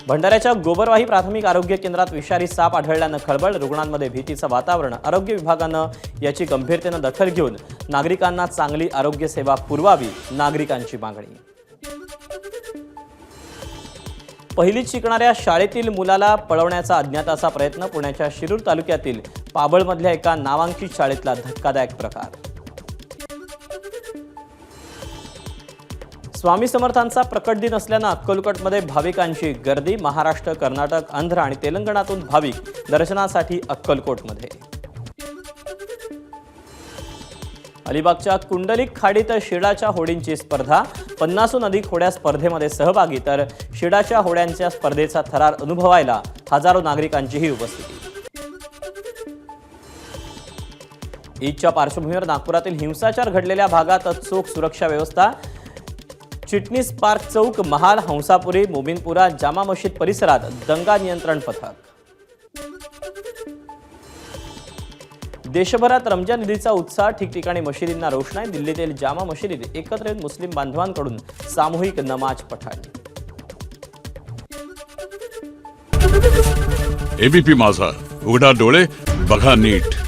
भंडाऱ्याच्या गोबरवाही प्राथमिक आरोग्य केंद्रात विषारी साप आढळल्यानं खळबळ, रुग्णांमध्ये भीतीचं वातावरण। आरोग्य विभागानं याची गंभीरतेनं दखल घेऊन नागरिकांना चांगली आरोग्य सेवा पुरवावी, नागरिकांची मागणी। पहिलीत शिकणाऱ्या शाळेतील मुलाला पळवण्याचा अज्ञाताचा प्रयत्न। पुण्याच्या शिरूर तालुक्यातील पाबळमधल्या एका नामांकित शाळेतला धक्कादायक प्रकार। स्वामी समर्थांचा प्रकट दिन असल्यानं अक्कलकोटमध्ये भाविकांची गर्दी। महाराष्ट्र, कर्नाटक, आंध्र आणि तेलंगणातून भाविक दर्शनासाठी अक्कलकोटमध्ये। अलिबागच्या कुंडलिक खाडीत शिडाच्या होडींची स्पर्धा। 50हून अधिक होड्या स्पर्धेमध्ये सहभागी, तर शिडाच्या होड्यांच्या स्पर्धेचा थरार अनुभवायला हजारो नागरिकांचीही उपस्थिती। ईदच्या पार्श्वभूमीवर नागपुरातील हिंसाचार घडलेल्या भागात चोख सुरक्षा व्यवस्था। चिटणीस पार्क चौक, महाल, हंसापुरी, मोमिनपुरा, जामा मशीद परिसरात दंगा नियंत्रण पथक। देशभरात रमजान ईदचा उत्साह, ठिकठिकाणी मशिदींना रोषणाई। दिल्लीतील जामा मशिदीत एकत्र येऊन मुस्लिम बांधवांकडून सामूहिक नमाज पठण। एबीपी माझा, उघडा डोळे बघा नीट।